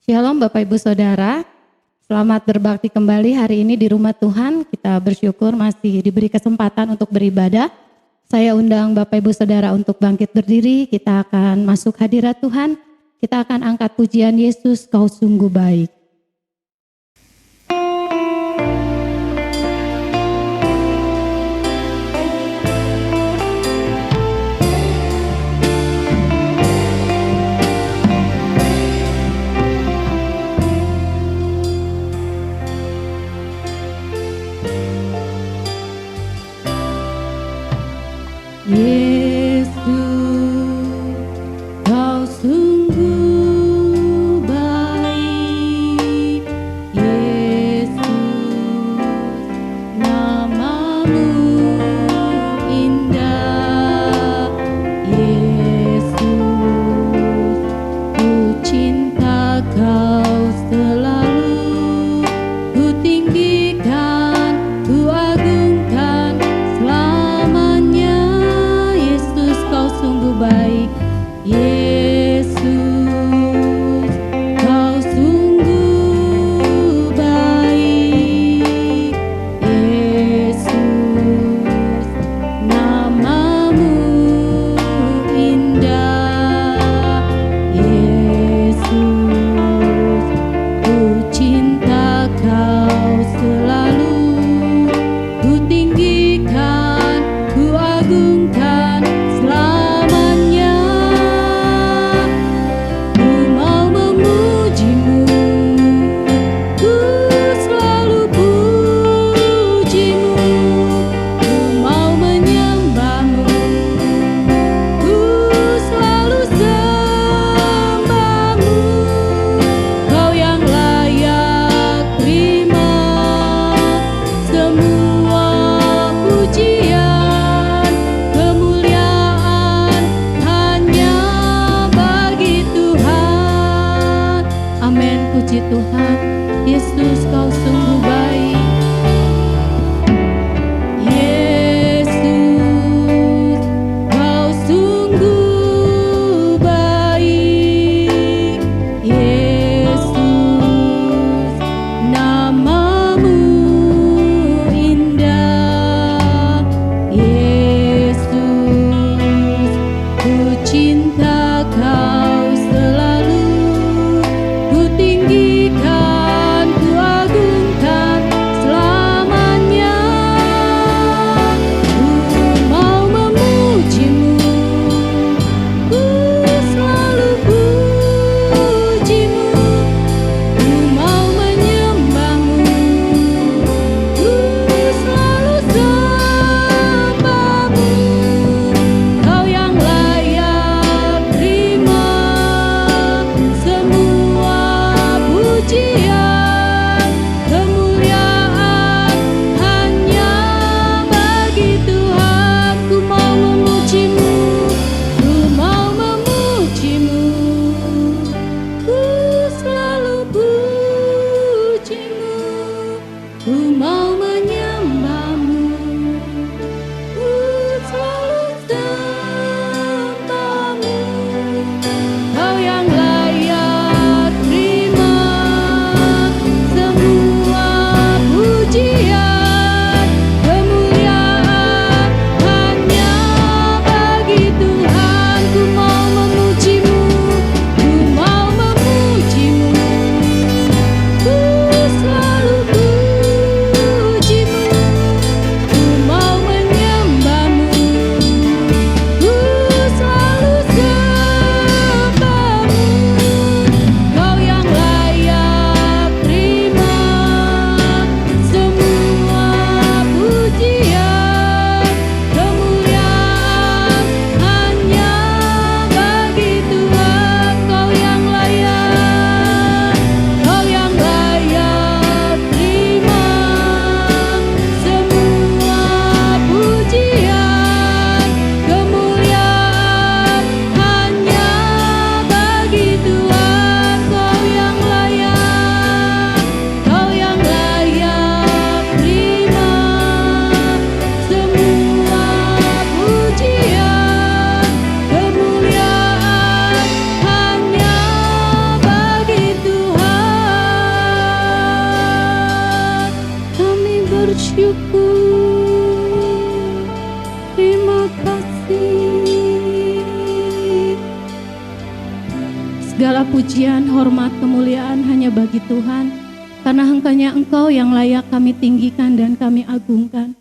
Shalom Bapak Ibu Saudara, selamat berbakti kembali hari ini di rumah Tuhan. Kita bersyukur masih diberi kesempatan untuk beribadah. Saya undang Bapak Ibu Saudara untuk bangkit berdiri, kita akan masuk hadirat Tuhan. Kita akan angkat pujian Yesus, Kau sungguh baik. Yesus, Kau sungguh baik. Yesus, namamu indah. Yesus, ku cinta Kau selalu. Ku tinggikan, ku agungkan selamanya. Yesus, Kau sungguh baik. Yesus, Kau sungguh baik. Yesus, namamu indah. Yesus, ku cinta Kau selalu. Ku tinggikan, ku agungkan selamanya. Ku mau memujimu, ku selalu pujimu. Ku mau menyembahmu, ku selalu sembahmu. Kau yang layak terima semua pujian, kemuliaan hanya bagi Tuhan. Amin, puji Tuhan. Yesus, Kau sungguh baik. Yesus, Kau sungguh baik. Yesus, namamu indah. Yesus, ku cinta Kau selalu. Ku tinggikan, ku agungkan bersyukur. Terima kasih. Segala pujian, hormat, kemuliaan hanya bagi Tuhan. Karena hanya Engkau yang layak kami tinggikan dan kami agungkan.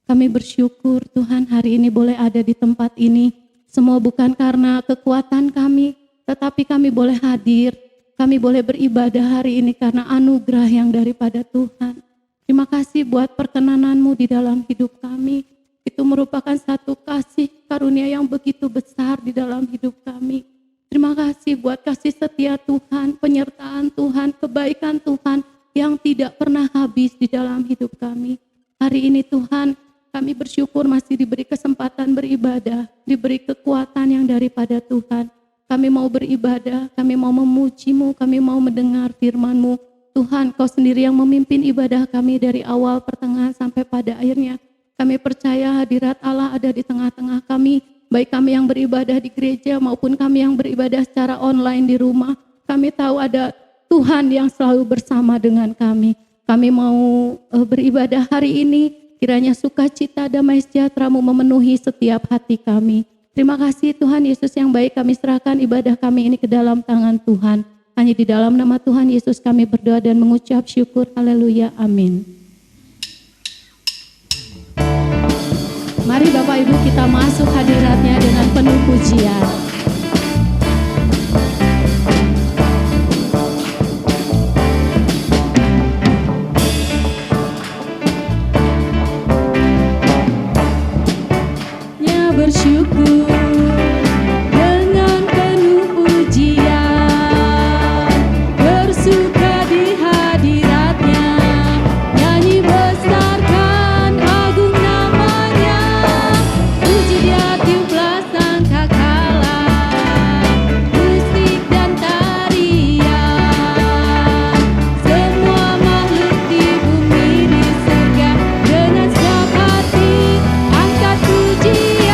Kami bersyukur Tuhan hari ini boleh ada di tempat ini. Semua bukan karena kekuatan kami, tetapi kami boleh hadir. Kami boleh beribadah hari ini karena anugerah yang daripada Tuhan. Terima kasih buat perkenanan-Mu di dalam hidup kami. Itu merupakan satu kasih karunia yang begitu besar di dalam hidup kami. Terima kasih buat kasih setia Tuhan, penyertaan Tuhan, kebaikan Tuhan yang tidak pernah habis di dalam hidup kami. Hari ini Tuhan, kami bersyukur masih diberi kesempatan beribadah, diberi kekuatan yang daripada Tuhan. Kami mau beribadah, kami mau memuji-Mu, kami mau mendengar firman-Mu. Tuhan, Kau sendiri yang memimpin ibadah kami dari awal, pertengahan, sampai pada akhirnya. Kami percaya hadirat Allah ada di tengah-tengah kami, baik kami yang beribadah di gereja maupun kami yang beribadah secara online di rumah. Kami tahu ada Tuhan yang selalu bersama dengan kami. Kami mau beribadah hari ini, kiranya sukacita, damai sejahtera-Mu memenuhi setiap hati kami. Terima kasih Tuhan Yesus yang baik, kami serahkan ibadah kami ini ke dalam tangan Tuhan. Hanya di dalam nama Tuhan Yesus kami berdoa dan mengucap syukur. Haleluya, amin. Mari Bapak Ibu kita masuk hadiratnya dengan penuh pujian. Bersyukur dengan penuh pujian, bersuka di hadiratnya, nyanyi besarkan agung namanya, puji Dia tiuplah sangkakala, musik dan tarian, semua makhluk di bumi di surga dengan segenap hati angkat pujian.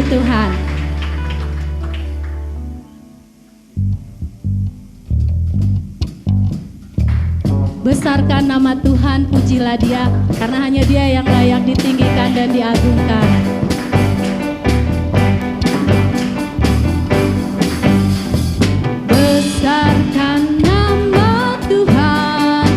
Tuhan Tuhan. Besarkan nama Tuhan, pujilah Dia, karena hanya Dia yang layak ditinggikan dan diagungkan. Besarkan nama Tuhan,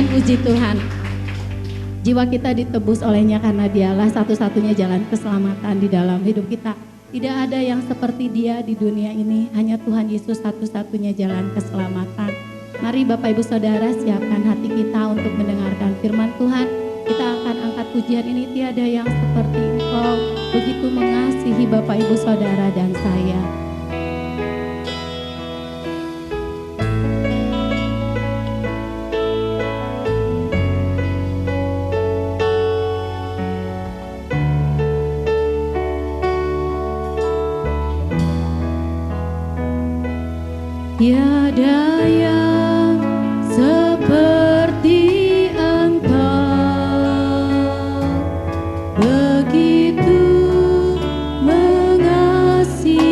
Amin, puji Tuhan. Jiwa kita ditebus olehnya karena dialah satu-satunya jalan keselamatan di dalam hidup kita. Tidak ada yang seperti dia di dunia ini, hanya Tuhan Yesus satu-satunya jalan keselamatan. Mari Bapak Ibu Saudara siapkan hati kita untuk mendengarkan firman Tuhan. Kita akan angkat pujian ini, tiada yang seperti Engkau, begitu mengasihi Bapak Ibu Saudara dan saya. Tiada yang seperti Engkau, begitu mengasihi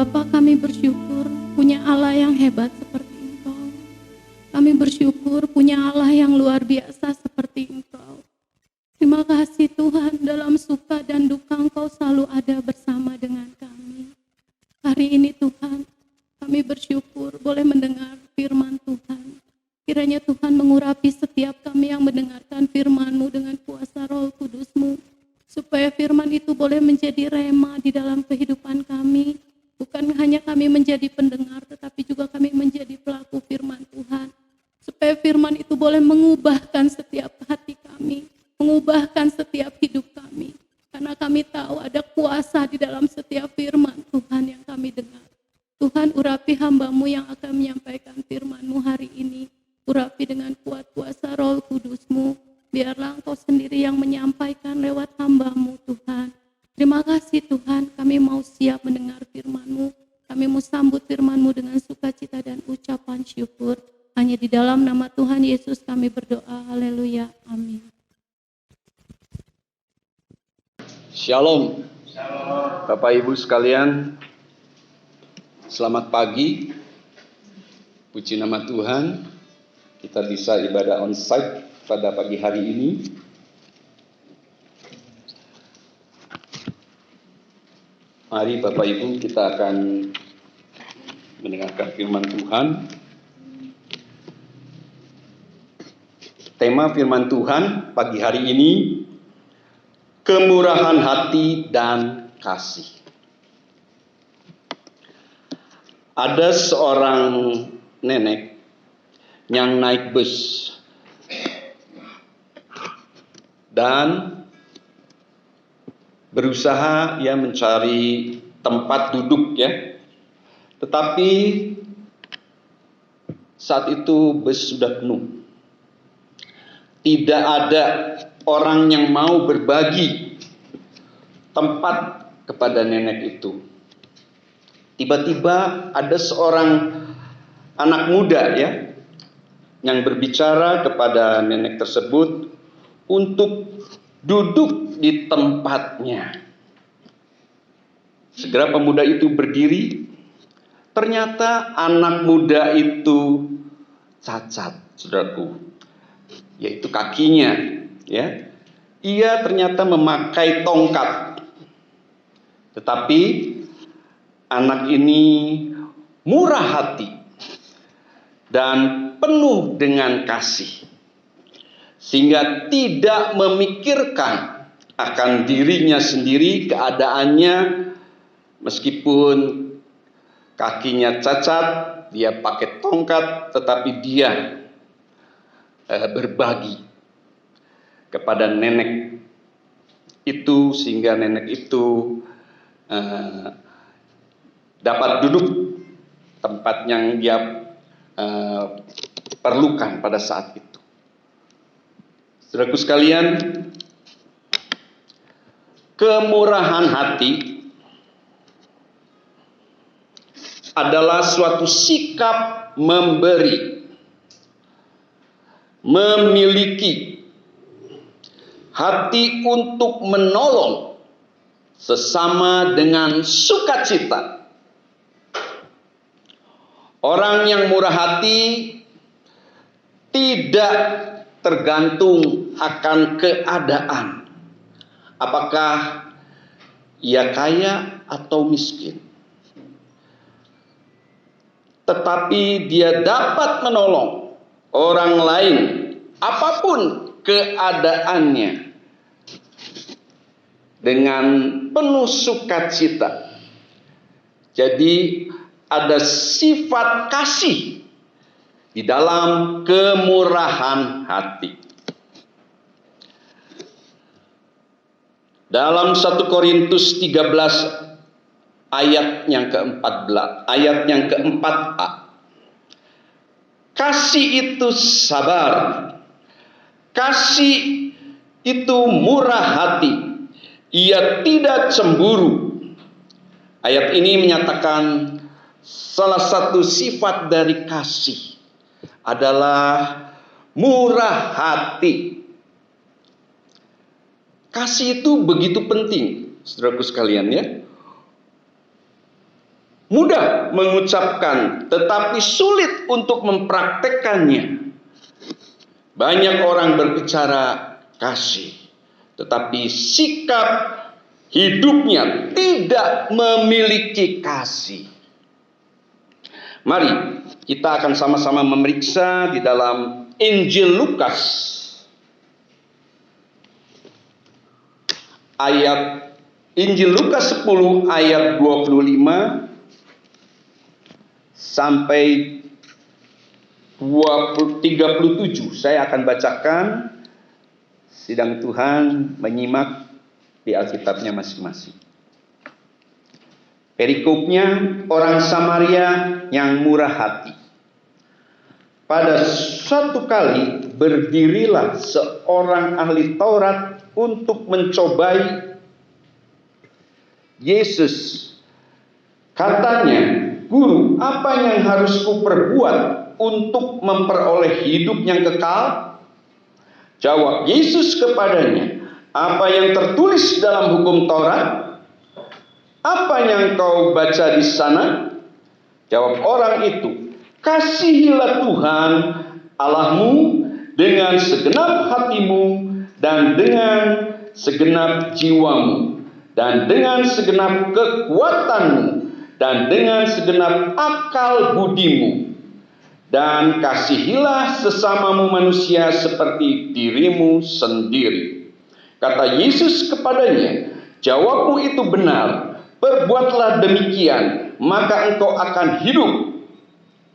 Bapa, kami bersyukur punya Allah yang hebat seperti Engkau. Kami bersyukur punya Allah yang luar biasa seperti Engkau. Terima kasih Tuhan, dalam suka dan duka Engkau selalu ada bersama dengan kami. Hari ini Tuhan, kami bersyukur boleh mendengar firman Tuhan. Kiranya Tuhan mengurapi setiap kami yang mendengarkan firman-Mu dengan kuasa Roh Kudus-Mu, supaya firman itu boleh menjadi rema di dalam kehidupan kami. Bukan hanya kami menjadi pendengar, tetapi juga kami menjadi pelaku firman Tuhan. Supaya firman itu boleh mengubahkan setiap hati kami, mengubahkan setiap hidup kami. Karena kami tahu ada kuasa di dalam setiap firman Tuhan yang kami dengar. Tuhan, urapi hamba-Mu yang akan menyampaikan firman-Mu hari ini. Urapi dengan kuat kuasa Roh Kudus-Mu. Biarlah Engkau sendiri yang menyampaikan lewat hamba-Mu Tuhan. Terima kasih Tuhan, kami mau siap mendengar firman-Mu. Kami mau sambut firman-Mu dengan sukacita dan ucapan syukur. Hanya di dalam nama Tuhan Yesus kami berdoa. Haleluya. Amin. Shalom. Bapak Ibu sekalian, selamat pagi. Puji nama Tuhan, kita bisa ibadah onsite pada pagi hari ini. Mari Bapak Ibu, kita akan mendengarkan firman Tuhan. Tema firman Tuhan pagi hari ini, kemurahan hati dan kasih. Ada seorang nenek yang naik bus dan berusaha mencari tempat duduk Tetapi saat itu bus sudah penuh. Tidak ada orang yang mau berbagi tempat kepada nenek itu. Tiba-tiba ada seorang anak muda yang berbicara kepada nenek tersebut untuk duduk di tempatnya. Segera pemuda itu berdiri. Ternyata anak muda itu cacat, saudaraku, yaitu kakinya. Ia ternyata memakai tongkat. Tetapi anak ini murah hati dan penuh dengan kasih, sehingga tidak memikirkan akan dirinya sendiri, keadaannya. Meskipun kakinya cacat, dia pakai tongkat, tetapi dia berbagi kepada nenek itu, sehingga nenek itu dapat duduk tempat yang dia perlukan pada saat itu. Saudaraku sekalian, kemurahan hati adalah suatu sikap memberi, memiliki hati untuk menolong sesama dengan sukacita. Orang yang murah hati tidak tergantung akan keadaan, apakah ia kaya atau miskin. Tetapi dia dapat menolong orang lain apapun keadaannya dengan penuh sukacita. Jadi ada sifat kasih di dalam kemurahan hati. Dalam 1 Korintus 13 ayat yang ke-14, ayat yang ke-4a. Kasih itu sabar. Kasih itu murah hati. Ia tidak cemburu. Ayat ini menyatakan salah satu sifat dari kasih adalah murah hati. Kasih itu begitu penting, saudaraku sekalian mudah mengucapkan tetapi sulit untuk mempraktekkannya. Banyak orang berbicara kasih, tetapi sikap hidupnya tidak memiliki kasih. Mari kita akan sama-sama memeriksa di dalam Injil Lukas Injil Lukas 10 ayat 25 sampai 37. Saya akan bacakan, sidang Tuhan menyimak di Alkitabnya masing-masing. Perikopnya, orang Samaria yang murah hati. Pada suatu kali berdirilah seorang ahli Taurat untuk mencobai Yesus. Katanya, "Guru, apa yang harus kuperbuat untuk memperoleh hidup yang kekal?" Jawab Yesus kepadanya, "Apa yang tertulis dalam hukum Taurat? Apa yang kau baca di sana?" Jawab orang itu, "Kasihilah Tuhan Allahmu dengan segenap hatimu dan dengan segenap jiwamu dan dengan segenap kekuatanmu dan dengan segenap akal budimu, dan kasihilah sesamamu manusia seperti dirimu sendiri." Kata Yesus kepadanya, "Jawabmu itu benar, perbuatlah demikian, maka engkau akan hidup."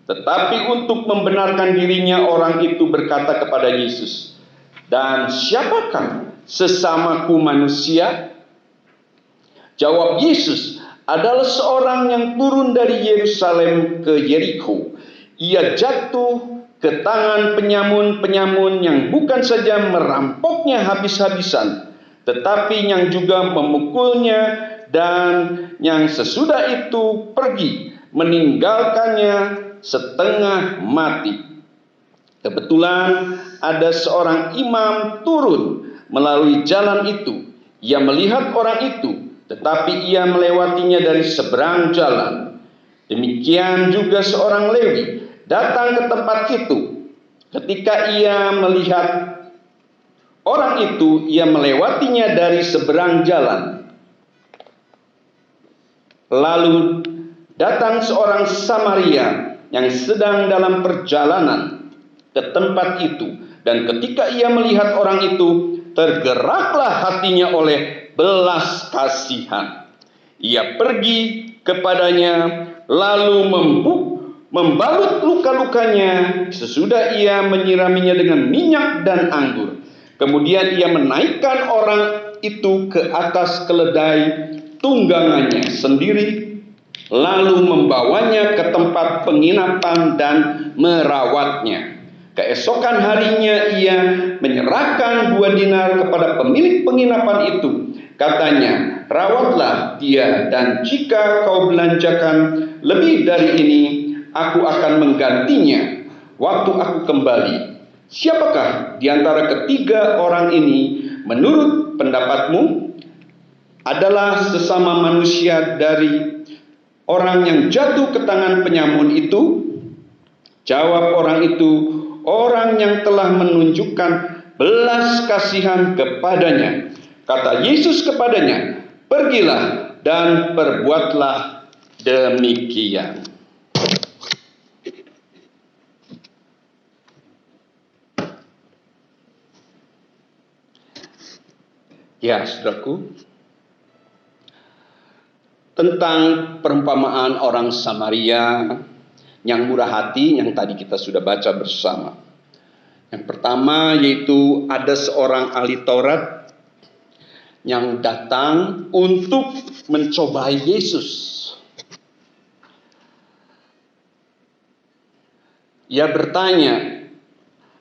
Tetapi untuk membenarkan dirinya, orang itu berkata kepada Yesus, "Dan siapakah sesamaku manusia?" Jawab Yesus, "Adalah seorang yang turun dari Yerusalem ke Yerikho. Ia jatuh ke tangan penyamun-penyamun yang bukan saja merampoknya habis-habisan, tetapi yang juga memukulnya, dan yang sesudah itu pergi meninggalkannya setengah mati. Kebetulan ada seorang imam turun melalui jalan itu. Ia melihat orang itu, tetapi ia melewatinya dari seberang jalan. Demikian juga seorang Lewi datang ke tempat itu. Ketika ia melihat orang itu, ia melewatinya dari seberang jalan. Lalu datang seorang Samaria yang sedang dalam perjalanan ke tempat itu, dan ketika ia melihat orang itu, tergeraklah hatinya oleh belas kasihan. Ia pergi kepadanya, lalu membalut luka-lukanya. Sesudah ia menyiraminya dengan minyak dan anggur. Kemudian ia menaikkan orang itu ke atas keledai tunggangannya sendiri, lalu membawanya ke tempat penginapan dan merawatnya. Keesokan harinya ia menyerahkan 2 dinar kepada pemilik penginapan itu. Katanya, "Rawatlah dia, dan jika kau belanjakan lebih dari ini, aku akan menggantinya waktu aku kembali." Siapakah di antara ketiga orang ini menurut pendapatmu adalah sesama manusia dari orang yang jatuh ke tangan penyamun itu? Jawab orang itu, "Orang yang telah menunjukkan belas kasihan kepadanya." Kata Yesus kepadanya, "Pergilah dan perbuatlah demikian." Ya, saudaraku, tentang perumpamaan orang Samaria yang murah hati yang tadi kita sudah baca bersama. Yang pertama yaitu ada seorang ahli Taurat yang datang untuk mencobai Yesus. Ia bertanya,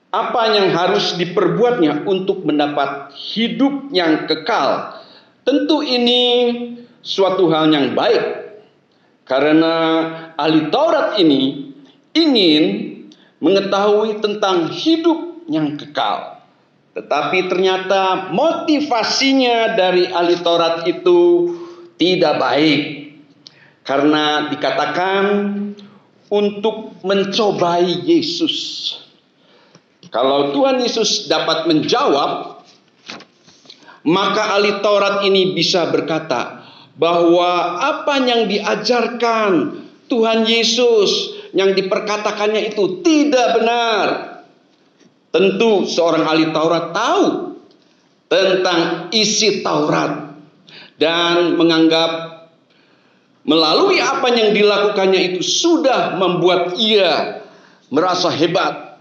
apa yang harus diperbuatnya untuk mendapat hidup yang kekal? Tentu ini suatu hal yang baik, karena ahli Taurat ini ingin mengetahui tentang hidup yang kekal. Tetapi ternyata motivasinya dari ahli Taurat itu tidak baik. Karena dikatakan untuk mencobai Yesus. Kalau Tuhan Yesus dapat menjawab, maka ahli Taurat ini bisa berkata bahwa apa yang diajarkan Tuhan Yesus, yang diperkatakannya itu tidak benar. Tentu seorang ahli Taurat tahu tentang isi Taurat dan menganggap melalui apa yang dilakukannya itu sudah membuat ia merasa hebat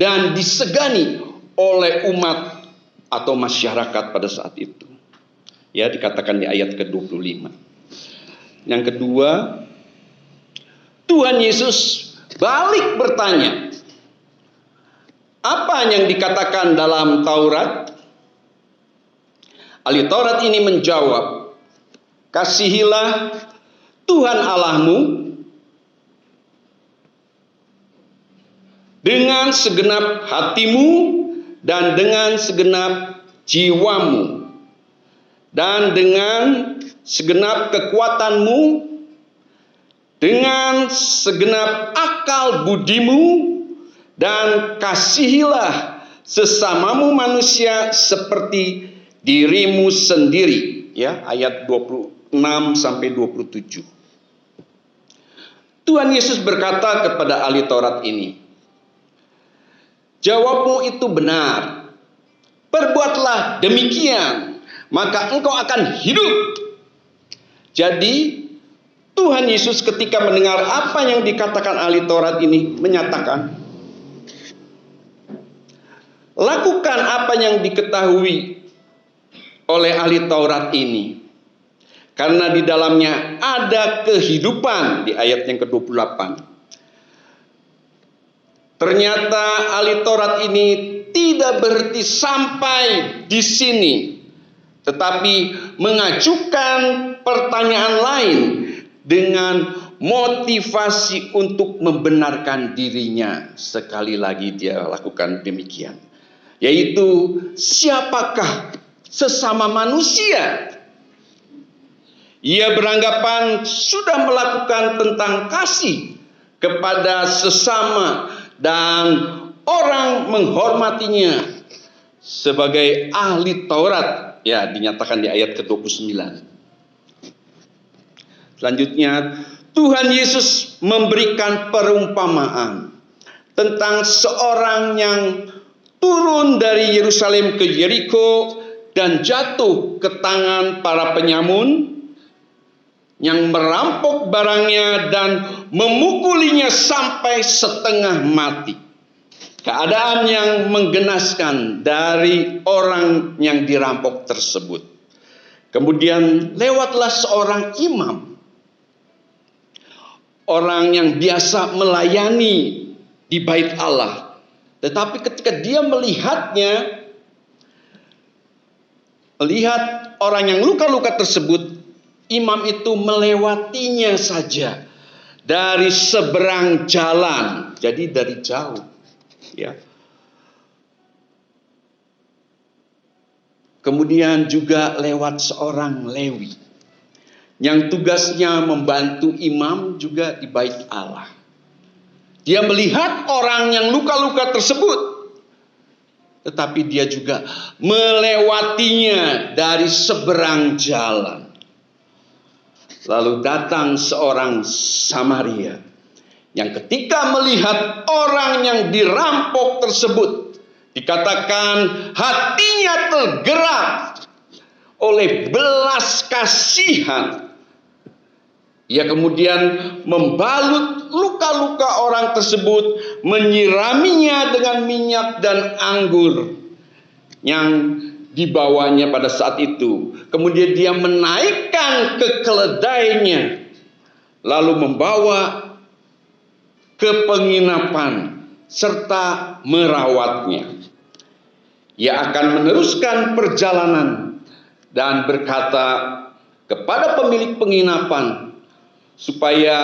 dan disegani oleh umat atau masyarakat pada saat itu. Ya, dikatakan di ayat ke-25. Yang kedua, Tuhan Yesus balik bertanya, apa yang dikatakan dalam Taurat? Ahli Taurat ini menjawab, kasihilah Tuhan Allahmu dengan segenap hatimu dan dengan segenap jiwamu dan dengan segenap kekuatanmu, dengan segenap akal budimu, dan kasihilah sesamamu manusia seperti dirimu sendiri. Ya, ayat 26 sampai 27. Tuhan Yesus berkata kepada ahli Taurat ini, jawabmu itu benar. Perbuatlah demikian, maka engkau akan hidup. Jadi Tuhan Yesus ketika mendengar apa yang dikatakan ahli Taurat ini menyatakan, lakukan apa yang diketahui oleh ahli Taurat ini, karena di dalamnya ada kehidupan. Di ayat yang ke-28. Ternyata ahli Taurat ini tidak berhenti sampai di sini, tetapi mengajukan pertanyaan lain dengan motivasi untuk membenarkan dirinya. Sekali lagi dia lakukan demikian, yaitu siapakah sesama manusia? Ia beranggapan sudah melakukan tentang kasih kepada sesama dan orang menghormatinya sebagai ahli Taurat. Ya, dinyatakan di ayat ke-29. Selanjutnya, Tuhan Yesus memberikan perumpamaan tentang seorang yang turun dari Yerusalem ke Yeriko dan jatuh ke tangan para penyamun yang merampok barangnya dan memukulinya sampai setengah mati. Keadaan yang menggenaskan dari orang yang dirampok tersebut. Kemudian lewatlah seorang imam, orang yang biasa melayani di bait Allah. Tetapi ketika dia melihat orang yang luka-luka tersebut, imam itu melewatinya saja dari seberang jalan. Jadi dari jauh. Ya. Kemudian juga lewat seorang Lewi yang tugasnya membantu imam juga di bait Allah. Dia melihat orang yang luka-luka tersebut, tetapi dia juga melewatinya dari seberang jalan. Lalu datang seorang Samaria yang ketika melihat orang yang dirampok tersebut, dikatakan hatinya tergerak oleh belas kasihan. Ia kemudian membalut luka-luka orang tersebut, menyiraminya dengan minyak dan anggur yang dibawanya pada saat itu. Kemudian dia menaikkan ke keledainya, lalu membawa ke penginapan serta merawatnya. Ia akan meneruskan perjalanan dan berkata kepada pemilik penginapan supaya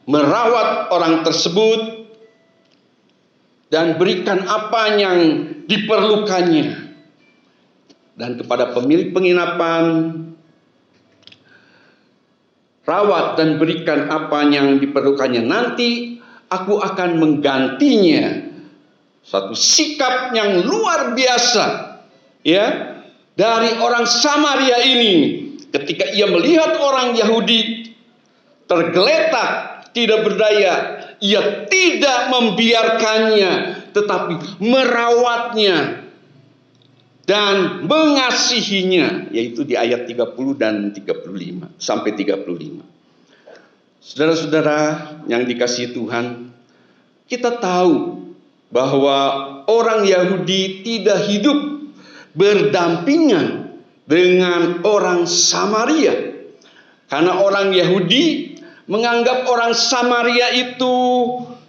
merawat orang tersebut dan berikan apa yang diperlukannya. Dan kepada pemilik penginapan rawat dan berikan apa yang diperlukannya. Nanti aku akan menggantinya. Satu sikap yang luar biasa, ya, dari orang Samaria ini. Ketika ia melihat orang Yahudi tergeletak, tidak berdaya, ia tidak membiarkannya, tetapi merawatnya dan mengasihinya, yaitu di ayat 30 dan 35 sampai 35. Saudara-saudara yang dikasihi Tuhan, kita tahu bahwa orang Yahudi tidak hidup berdampingan dengan orang Samaria. Karena orang Yahudi menganggap orang Samaria itu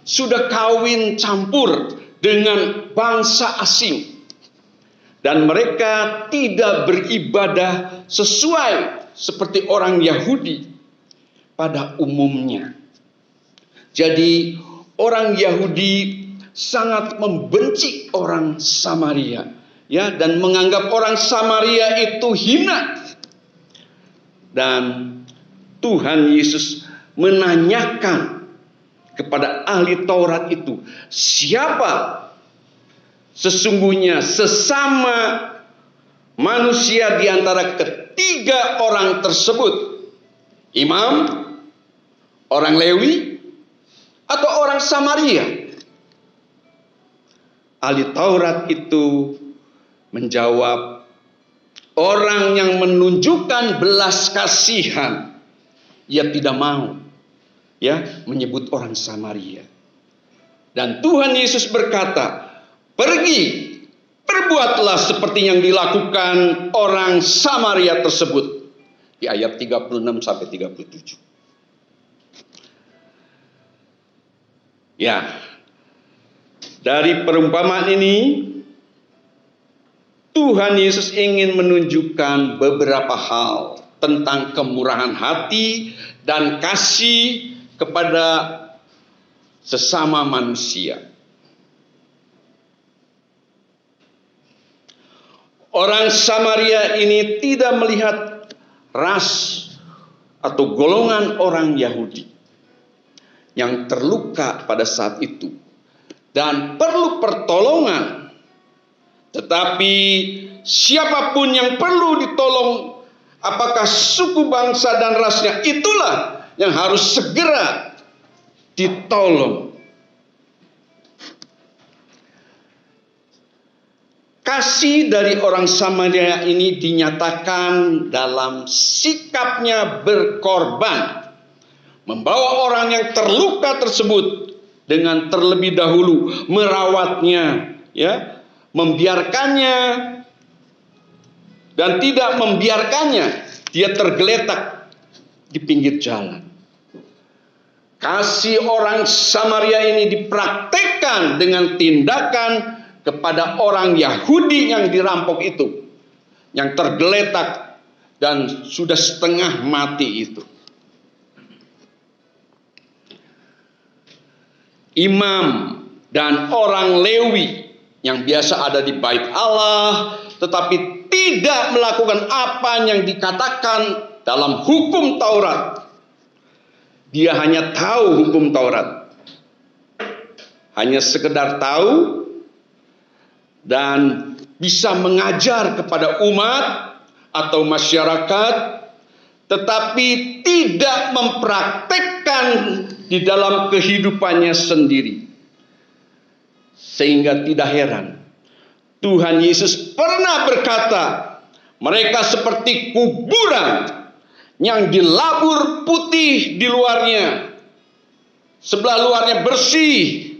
sudah kawin campur dengan bangsa asing. Dan mereka tidak beribadah sesuai seperti orang Yahudi pada umumnya. Jadi orang Yahudi sangat membenci orang Samaria, ya, dan menganggap orang Samaria itu hina. Dan Tuhan Yesus menanyakan kepada ahli Taurat itu, siapa sesungguhnya sesama manusia di antara ketiga orang tersebut? Imam, orang Lewi, atau orang Samaria? Ahli Taurat itu menjawab, orang yang menunjukkan belas kasihan. Ia tidak mau, ya, menyebut orang Samaria. Dan Tuhan Yesus berkata, pergi, perbuatlah seperti yang dilakukan orang Samaria tersebut. Di ayat 36 sampai 37. Ya, dari perumpamaan ini Tuhan Yesus ingin menunjukkan beberapa hal tentang kemurahan hati dan kasih kepada sesama manusia. Orang Samaria ini tidak melihat ras atau golongan orang Yahudi yang terluka pada saat itu dan perlu pertolongan. Tetapi siapapun yang perlu ditolong, apakah suku, bangsa, dan rasnya, itulah yang harus segera ditolong. Kasih dari orang Samaria ini dinyatakan dalam sikapnya berkorban, membawa orang yang terluka tersebut dengan terlebih dahulu merawatnya, ya, membiarkannya dan tidak membiarkannya dia tergeletak di pinggir jalan. Kasih orang Samaria ini dipraktekkan dengan tindakan kepada orang Yahudi yang dirampok itu, yang tergeletak dan sudah setengah mati itu. Imam dan orang Lewi yang biasa ada di bait Allah, tetapi tidak melakukan apa yang dikatakan dalam hukum Taurat. Dia hanya tahu hukum Taurat, hanya sekedar tahu dan bisa mengajar kepada umat atau masyarakat, tetapi tidak mempraktekkan di dalam kehidupannya sendiri. Sehingga tidak heran Tuhan Yesus pernah berkata, mereka seperti kuburan yang dilabur putih di luarnya, sebelah luarnya bersih,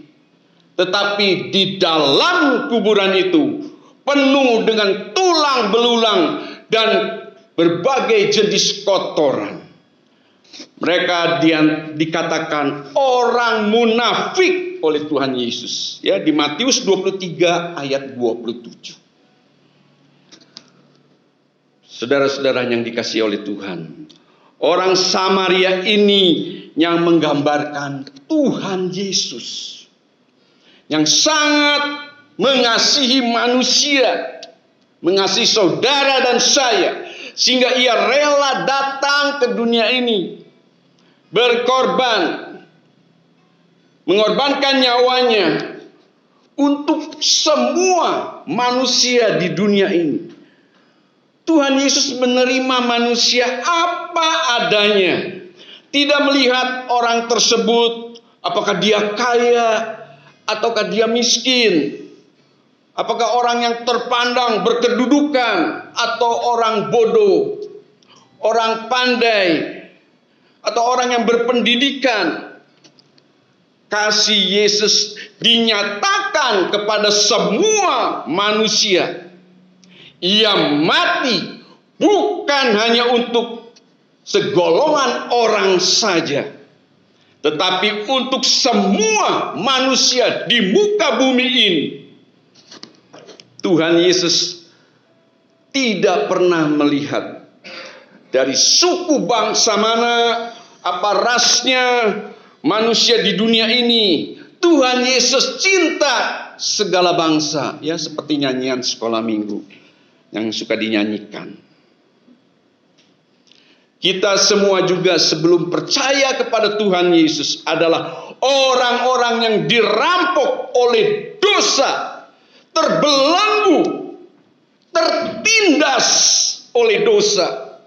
tetapi di dalam kuburan itu penuh dengan tulang belulang dan berbagai jenis kotoran. Mereka dikatakan orang munafik oleh Tuhan Yesus, ya, di Matius 23 ayat 27. Saudara-saudara yang dikasihi oleh Tuhan, orang Samaria ini yang menggambarkan Tuhan Yesus yang sangat mengasihi manusia, mengasihi saudara dan saya, sehingga ia rela datang ke dunia ini berkorban, mengorbankan nyawanya untuk semua manusia di dunia ini. Tuhan Yesus menerima manusia apa adanya. Tidak melihat orang tersebut, apakah dia kaya, ataukah dia miskin. Apakah orang yang terpandang berkedudukan, atau orang bodoh, orang pandai, atau orang yang berpendidikan. Kasih Yesus dinyatakan kepada semua manusia. Ia mati bukan hanya untuk segolongan orang saja, tetapi untuk semua manusia di muka bumi ini. Tuhan Yesus tidak pernah melihat dari suku bangsa mana, apa rasnya manusia di dunia ini. Tuhan Yesus cinta segala bangsa. Ya, seperti nyanyian sekolah minggu yang suka dinyanyikan. Kita semua juga sebelum percaya kepada Tuhan Yesus adalah orang-orang yang dirampok oleh dosa, terbelenggu, tertindas oleh dosa.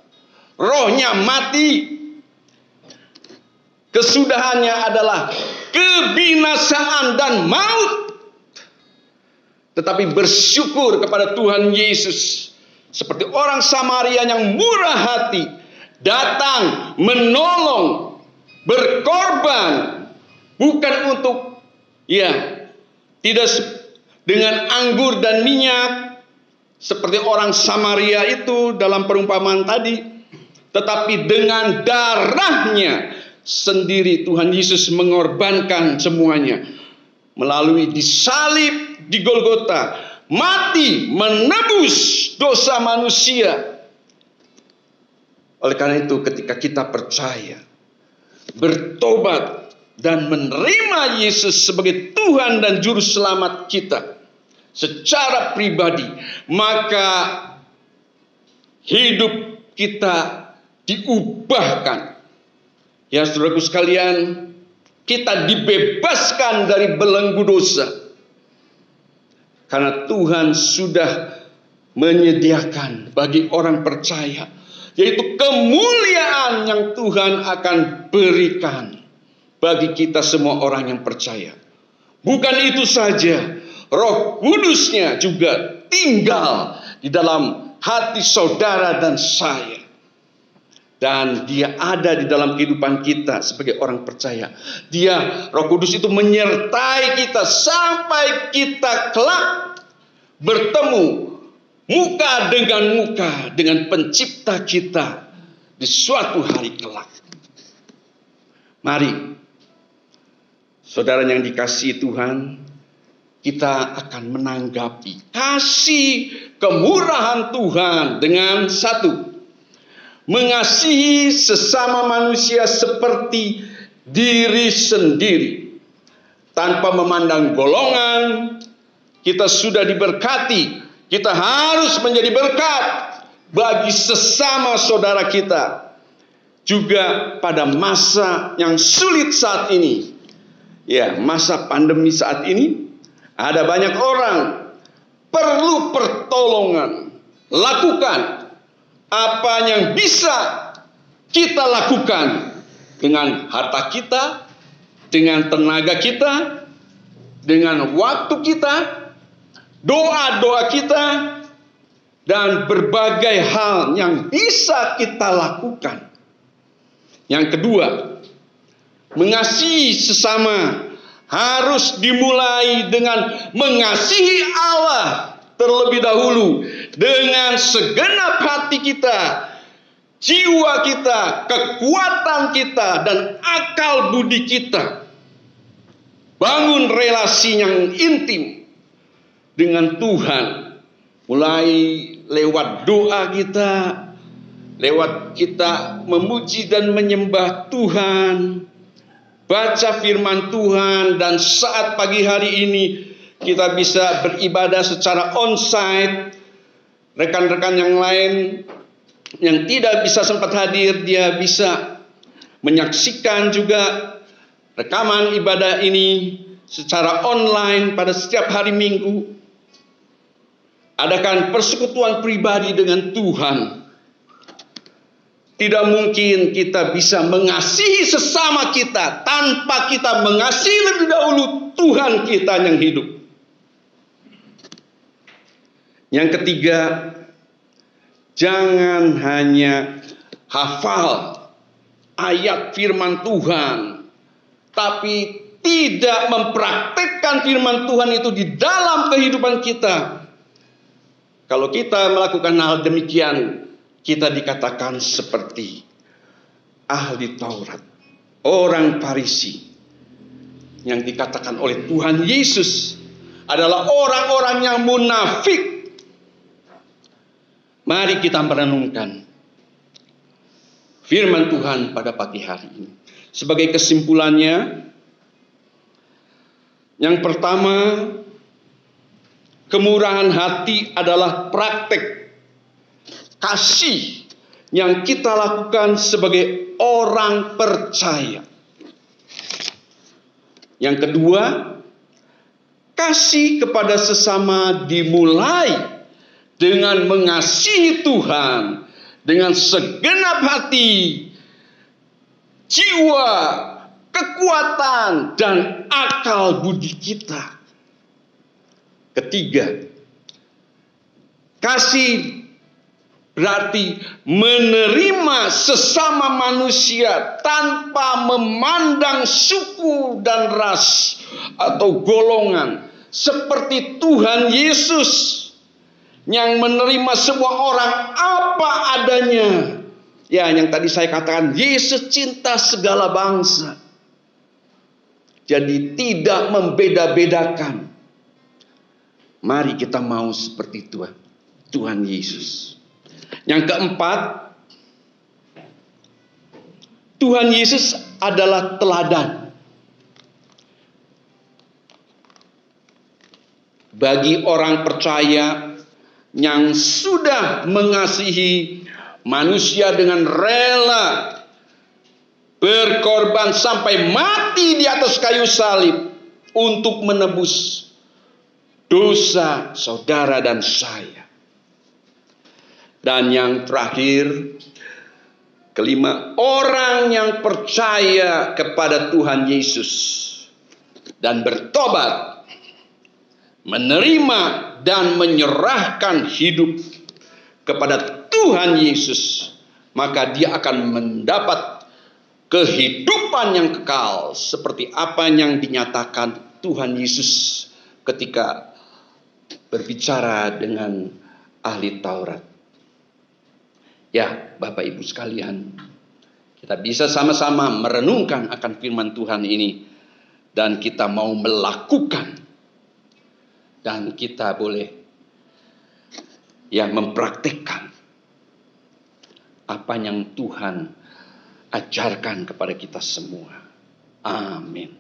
Rohnya mati. Kesudahannya adalah kebinasaan dan maut. Tetapi bersyukur kepada Tuhan Yesus, seperti orang Samaria yang murah hati, datang menolong, berkorban, bukan untuk, tidak dengan anggur dan minyak, seperti orang Samaria itu dalam perumpamaan tadi, tetapi dengan darahnya sendiri Tuhan Yesus mengorbankan semuanya. Melalui disalib di Golgota, mati menebus dosa manusia. Oleh karena itu, ketika kita percaya, bertobat, dan menerima Yesus sebagai Tuhan dan Juru Selamat kita secara pribadi, maka hidup kita diubahkan. Ya, saudaraku sekalian, kita dibebaskan dari belenggu dosa. Karena Tuhan sudah menyediakan bagi orang percaya, yaitu kemuliaan yang Tuhan akan berikan bagi kita semua orang yang percaya. Bukan itu saja, Roh Kudusnya juga tinggal di dalam hati saudara dan saya. Dan dia ada di dalam kehidupan kita sebagai orang percaya. Roh Kudus itu menyertai kita sampai kita kelak bertemu muka dengan pencipta kita di suatu hari kelak. Mari, saudara yang dikasihi Tuhan, kita akan menanggapi kasih kemurahan Tuhan dengan satu, mengasihi sesama manusia seperti diri sendiri. Tanpa memandang golongan, kita sudah diberkati. Kita harus menjadi berkat bagi sesama saudara kita. Juga pada masa yang sulit saat ini. Ya, masa pandemi saat ini, ada banyak orang perlu pertolongan. Lakukan apa yang bisa kita lakukan dengan harta kita, dengan tenaga kita, dengan waktu kita, doa-doa kita, dan berbagai hal yang bisa kita lakukan. Yang kedua, mengasihi sesama harus dimulai dengan mengasihi Allah terlebih dahulu, dengan segenap hati kita, jiwa kita, kekuatan kita, dan akal budi kita. Bangun relasi yang intim dengan Tuhan, mulai lewat doa kita, lewat kita memuji dan menyembah Tuhan, baca firman Tuhan, dan saat pagi hari ini kita bisa beribadah secara onsite. Rekan-rekan yang lain yang tidak bisa sempat hadir, dia bisa menyaksikan juga rekaman ibadah ini secara online pada setiap hari Minggu. Adakan persekutuan pribadi dengan Tuhan. Tidak mungkin kita bisa mengasihi sesama kita tanpa kita mengasihi lebih dahulu Tuhan kita yang hidup. Yang ketiga, jangan hanya hafal ayat firman Tuhan, tapi tidak mempraktekkan firman Tuhan itu di dalam kehidupan kita. Kalau kita melakukan hal demikian, kita dikatakan seperti ahli Taurat, orang Farisi, yang dikatakan oleh Tuhan Yesus adalah orang-orang yang munafik. Mari kita merenungkan firman Tuhan pada pagi hari ini. Sebagai kesimpulannya, yang pertama, kemurahan hati adalah praktek kasih yang kita lakukan sebagai orang percaya. Yang kedua, kasih kepada sesama dimulai dengan mengasihi Tuhan dengan segenap hati, jiwa, kekuatan, dan akal budi kita. Ketiga, kasih berarti menerima sesama manusia tanpa memandang suku dan ras atau golongan, seperti Tuhan Yesus yang menerima semua orang apa adanya. Ya, yang tadi saya katakan, Yesus cinta segala bangsa. Jadi tidak membeda-bedakan. Mari kita mau seperti Tuhan Yesus. Yang keempat, Tuhan Yesus adalah teladan bagi orang percaya yang sudah mengasihi manusia dengan rela berkorban sampai mati di atas kayu salib untuk menebus dosa saudara dan saya. Dan yang terakhir, kelima, orang yang percaya kepada Tuhan Yesus dan bertobat, menerima dan menyerahkan hidup kepada Tuhan Yesus, maka dia akan mendapat kehidupan yang kekal seperti apa yang dinyatakan Tuhan Yesus ketika berbicara dengan ahli Taurat. Ya, Bapak Ibu sekalian, kita bisa sama-sama merenungkan akan firman Tuhan ini dan kita mau melakukan, dan kita boleh mempraktikkan apa yang Tuhan ajarkan kepada kita semua. Amin.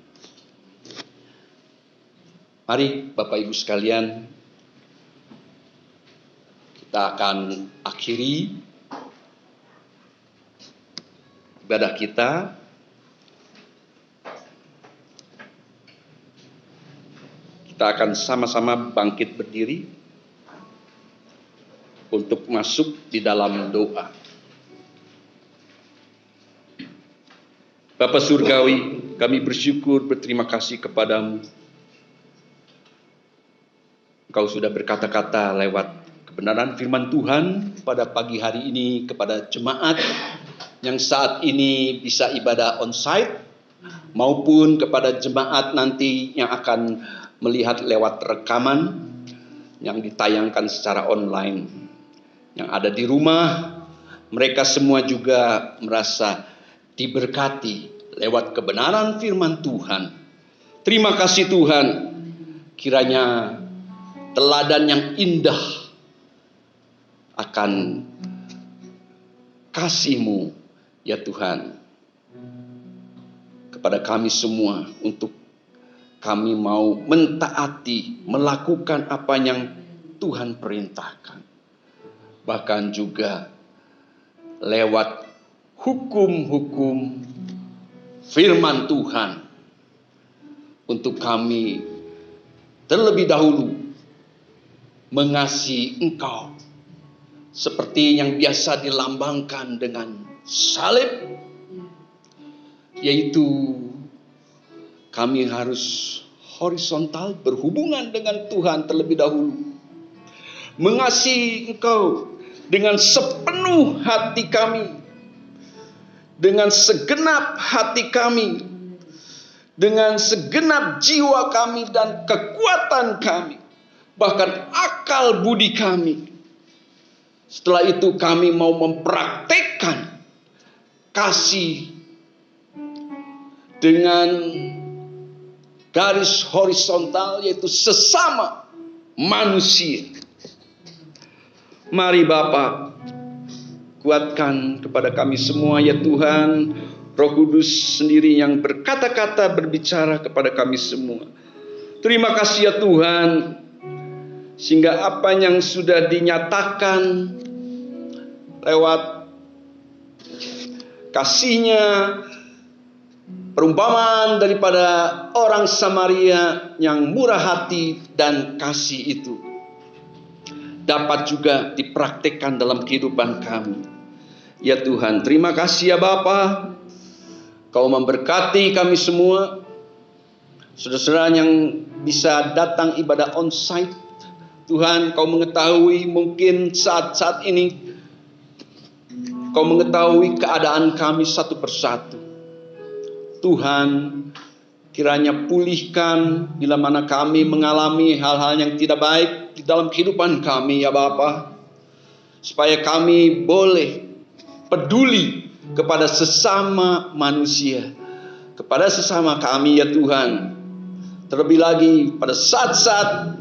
Mari Bapak Ibu sekalian, kita akan akhiri ibadah kita. Kita akan sama-sama bangkit berdiri untuk masuk di dalam doa. Bapa Surgawi, kami bersyukur, berterima kasih kepadamu. Engkau sudah berkata-kata lewat kebenaran firman Tuhan pada pagi hari ini kepada jemaat yang saat ini bisa ibadah onsite, maupun kepada jemaat nanti yang akan melihat lewat rekaman yang ditayangkan secara online. Yang ada di rumah, mereka semua juga merasa diberkati lewat kebenaran firman Tuhan. Terima kasih Tuhan, kiranya teladan yang indah akan kasih-Mu ya Tuhan kepada kami semua, untuk kami mau mentaati, melakukan apa yang Tuhan perintahkan. Bahkan juga lewat hukum-hukum firman Tuhan untuk kami terlebih dahulu mengasihi Engkau seperti yang biasa dilambangkan dengan salib, yaitu kami harus horizontal berhubungan dengan Tuhan terlebih dahulu, mengasihi Engkau dengan sepenuh hati kami, dengan segenap hati kami, dengan segenap jiwa kami dan kekuatan kami, bahkan akal budi kami. Setelah itu kami mau mempraktekkan kasih dengan garis horizontal, yaitu sesama manusia. Mari Bapa, kuatkan kepada kami semua ya Tuhan, Roh Kudus sendiri yang berkata-kata berbicara kepada kami semua. Terima kasih ya Tuhan, sehingga apa yang sudah dinyatakan lewat kasih-Nya, perumpamaan daripada orang Samaria yang murah hati dan kasih itu dapat juga dipraktikkan dalam kehidupan kami. Ya Tuhan, terima kasih ya Bapa, Kau memberkati kami semua, saudara-saudara yang bisa datang ibadah onsite. Tuhan, Kau mengetahui mungkin saat-saat ini Kau mengetahui keadaan kami satu persatu. Tuhan, kiranya pulihkan bila mana kami mengalami hal-hal yang tidak baik di dalam kehidupan kami ya Bapa, supaya kami boleh peduli kepada sesama manusia, kepada sesama kami ya Tuhan. Terlebih lagi pada saat-saat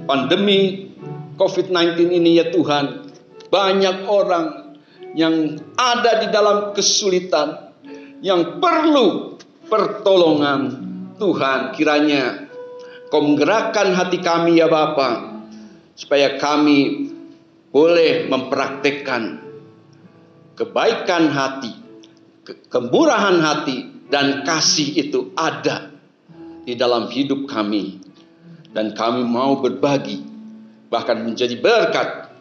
pandemi COVID-19 ini ya Tuhan, banyak orang yang ada di dalam kesulitan, yang perlu pertolongan. Tuhan, kiranya Kau menggerakkan hati kami ya Bapa, supaya kami boleh mempraktekkan kebaikan hati, kemurahan hati, dan kasih itu ada di dalam hidup kami. Dan kami mau berbagi, bahkan menjadi berkat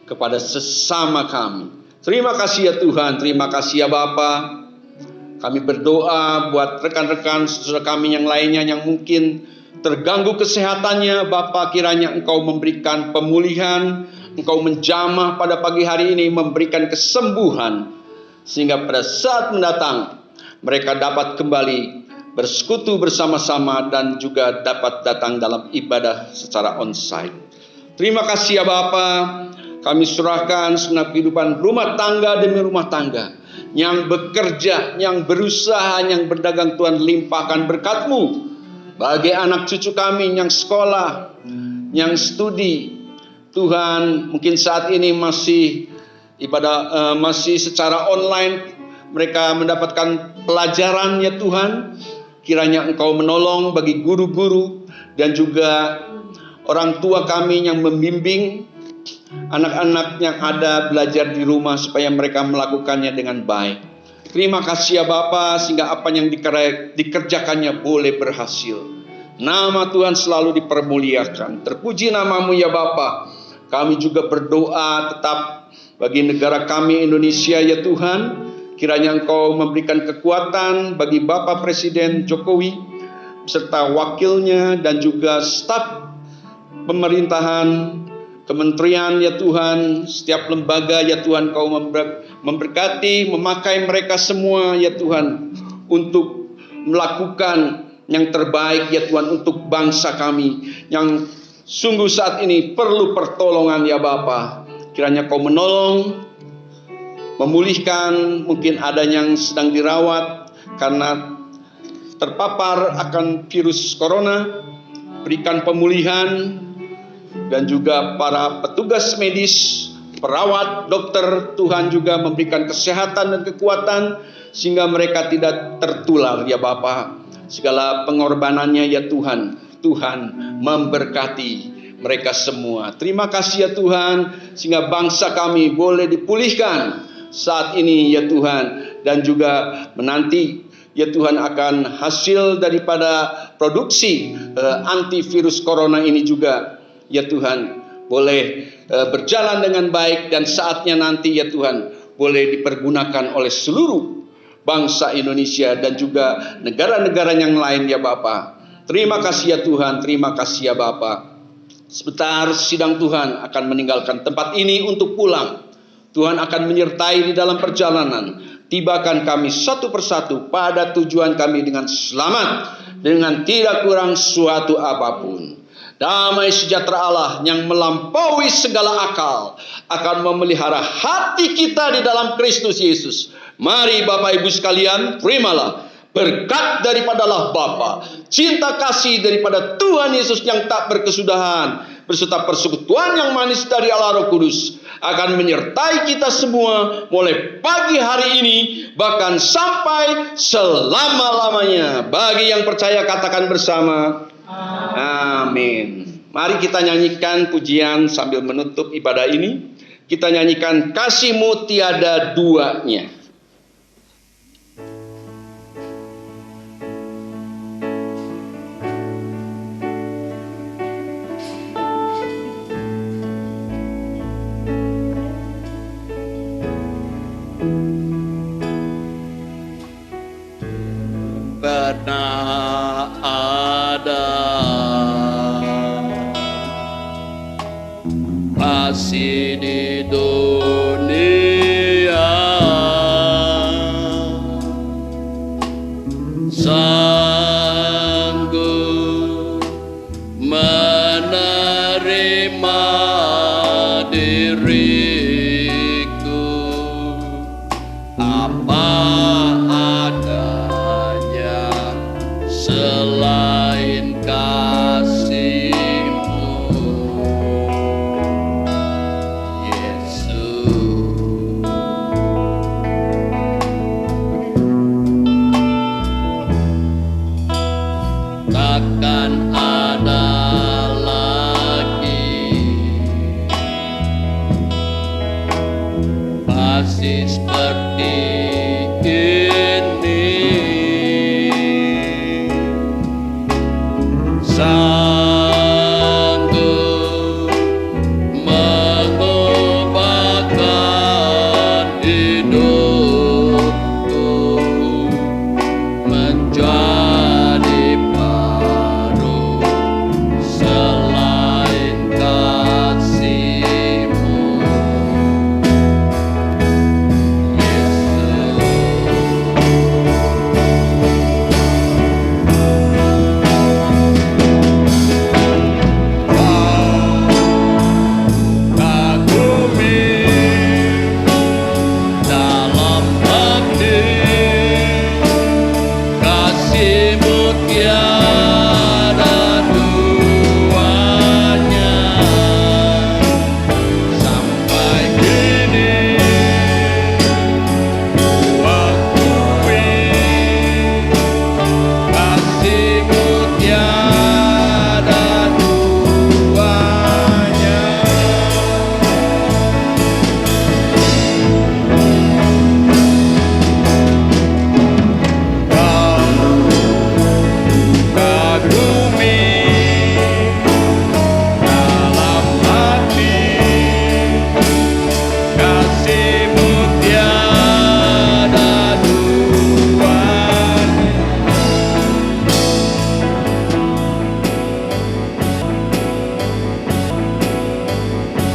kepada sesama kami. Terima kasih ya Tuhan, terima kasih ya Bapa. Kami berdoa buat rekan-rekan saudara kami yang lainnya yang mungkin terganggu kesehatannya. Bapa, kiranya Engkau memberikan pemulihan, Engkau menjamah pada pagi hari ini, memberikan kesembuhan, sehingga pada saat mendatang mereka dapat kembali bersekutu bersama-sama dan juga dapat datang dalam ibadah secara onsite. Terima kasih ya Bapa. Kami serahkan segenap kehidupan rumah tangga demi rumah tangga, yang bekerja, yang berusaha, yang berdagang. Tuhan, limpahkan berkat-Mu bagi anak cucu kami yang sekolah, yang studi. Tuhan, mungkin saat ini masih ibadah, masih secara online, mereka mendapatkan pelajaran ya Tuhan. Kiranya Engkau menolong bagi guru-guru dan juga orang tua kami yang membimbing anak-anak yang ada belajar di rumah, supaya mereka melakukannya dengan baik. Terima kasih ya Bapa, sehingga apa yang dikerjakannya boleh berhasil. Nama Tuhan selalu dipermuliakan. Terpuji nama-Mu ya Bapa. Kami juga berdoa tetap bagi negara kami Indonesia ya Tuhan. Kiranya Engkau memberikan kekuatan bagi Bapak Presiden Jokowi serta wakilnya dan juga staf pemerintahan, kementerian ya Tuhan, setiap lembaga ya Tuhan. Kau memberkati, memakai mereka semua ya Tuhan, untuk melakukan yang terbaik ya Tuhan untuk bangsa kami yang sungguh saat ini perlu pertolongan ya Bapa. Kiranya Kau menolong, memulihkan, mungkin ada yang sedang dirawat karena terpapar akan virus corona. Berikan pemulihan, dan juga para petugas medis, perawat, dokter, Tuhan juga memberikan kesehatan dan kekuatan sehingga mereka tidak tertular ya Bapa. Segala pengorbanannya ya Tuhan, Tuhan memberkati mereka semua. Terima kasih ya Tuhan, sehingga bangsa kami boleh dipulihkan saat ini ya Tuhan, dan juga menanti ya Tuhan, akan hasil daripada produksi antivirus corona ini juga, ya Tuhan, boleh berjalan dengan baik, dan saatnya nanti, ya Tuhan, boleh dipergunakan oleh seluruh bangsa Indonesia dan juga negara-negara yang lain, ya Bapa. Terima kasih ya Tuhan, terima kasih ya Bapa. Sebentar sidang Tuhan akan meninggalkan tempat ini untuk pulang. Tuhan akan menyertai di dalam perjalanan. Tibakan kami satu persatu pada tujuan kami dengan selamat, dengan tidak kurang suatu apapun. Damai sejahtera Allah yang melampaui segala akal akan memelihara hati kita di dalam Kristus Yesus. Mari Bapak Ibu sekalian, terimalah berkat daripada Allah Bapa, cinta kasih daripada Tuhan Yesus yang tak berkesudahan, beserta persekutuan yang manis dari Allah Roh Kudus akan menyertai kita semua mulai pagi hari ini bahkan sampai selama-lamanya. Bagi yang percaya katakan bersama, amin. Mari kita nyanyikan pujian sambil menutup ibadah ini. Kita nyanyikan Kasih-Mu Tiada Duanya. Pernah ada kasih di dunia, sanggup menerima diriku apa adanya selain kasih-Mu, Yesus. Takkan ada lagi kasih seperti ini.